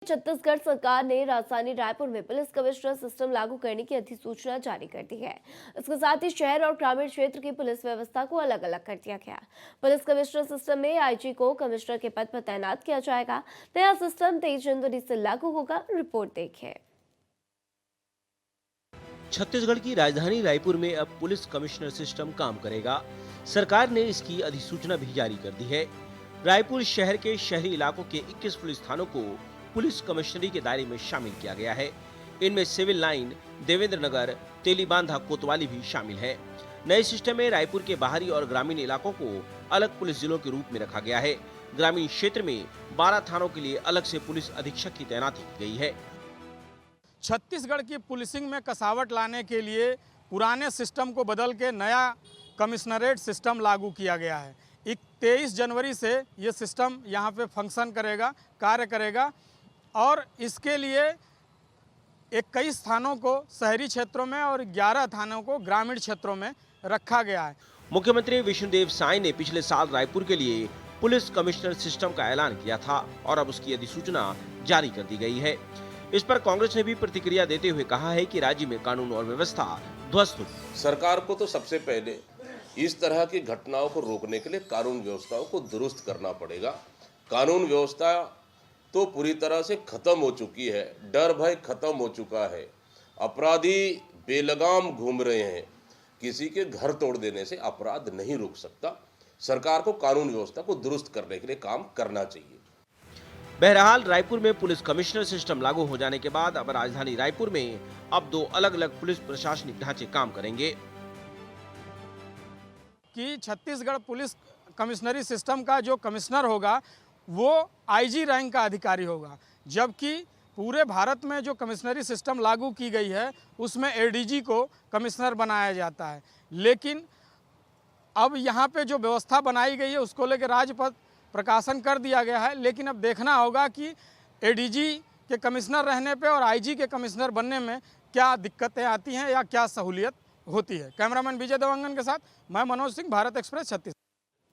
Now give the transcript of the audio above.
छत्तीसगढ़ सरकार ने राजधानी रायपुर में पुलिस कमिश्नर सिस्टम लागू करने की अधिसूचना जारी कर दी है। इसके साथ ही शहर और ग्रामीण क्षेत्र की पुलिस व्यवस्था को अलग अलग कर दिया गया। पुलिस कमिश्नर सिस्टम में आईजी को कमिश्नर के पद पर तैनात किया जाएगा। नया सिस्टम 23 जनवरी से लागू होगा। रिपोर्ट देखें। छत्तीसगढ़ की राजधानी रायपुर में अब पुलिस कमिश्नर सिस्टम काम करेगा। सरकार ने इसकी अधिसूचना भी जारी कर दी है। रायपुर शहर के शहरी इलाकों के 21 पुलिस थानों को पुलिस कमिश्नरी के दायरे में शामिल किया गया है। इनमें सिविल लाइन, देवेंद्र नगर, तेलीबांधा, कोतवाली भी शामिल है। नए सिस्टम में रायपुर के बाहरी और ग्रामीण इलाकों को अलग पुलिस जिलों के रूप में रखा गया है। ग्रामीण क्षेत्र में 12 थानों के लिए अलग से पुलिस अधीक्षक की तैनाती की गई है। छत्तीसगढ़ की पुलिसिंग में कसावट लाने के लिए पुराने सिस्टम को बदल के नया कमिश्नरेट सिस्टम लागू किया गया है। 23 जनवरी से ये सिस्टम यहाँ पे फंक्शन करेगा, कार्य करेगा और इसके लिए 21 थानों को शहरी क्षेत्रों में और 11 थानों को ग्रामीण क्षेत्रों में रखा गया है। मुख्यमंत्री विष्णुदेव साय ने पिछले साल रायपुर के लिए पुलिस कमिश्नर सिस्टम का ऐलान किया था और अब उसकी अधिसूचना जारी कर दी गई है। इस पर कांग्रेस ने भी प्रतिक्रिया देते हुए कहा है कि राज्य में कानून और व्यवस्था ध्वस्त हो। सरकार को तो सबसे पहले इस तरह की घटनाओं को रोकने के लिए कानून व्यवस्थाओं को दुरुस्त करना पड़ेगा। कानून व्यवस्था तो पूरी तरह से खत्म हो चुकी है, डर भय खत्म हो चुका है। अपराधी बेलगाम घूम रहे हैं। किसी के घर तोड़ देने से अपराध नहीं रुक सकता। सरकार को कानून व्यवस्था को दुरुस्त करने के लिए काम करना चाहिए। बहरहाल रायपुर में पुलिस कमिश्नर सिस्टम लागू हो जाने के बाद अब राजधानी रायपुर में अब 2 अलग अलग पुलिस प्रशासनिक ढांचे काम करेंगे। कि छत्तीसगढ़ पुलिस कमिश्नरी सिस्टम का जो कमिश्नर होगा वो आईजी रैंक का अधिकारी होगा, जबकि पूरे भारत में जो कमिश्नरी सिस्टम लागू की गई है उसमें एडीजी को कमिश्नर बनाया जाता है। लेकिन अब यहाँ पे जो व्यवस्था बनाई गई है उसको लेकर राजपत्र प्रकाशन कर दिया गया है। लेकिन अब देखना होगा कि एडीजी के कमिश्नर रहने पे और आईजी के कमिश्नर बनने में क्या दिक्कतें आती हैं या क्या सहूलियत होती है। कैमरामैन विजय देवांगन के साथ मैं मनोज सिंह, भारत एक्सप्रेस, छत्तीसगढ़।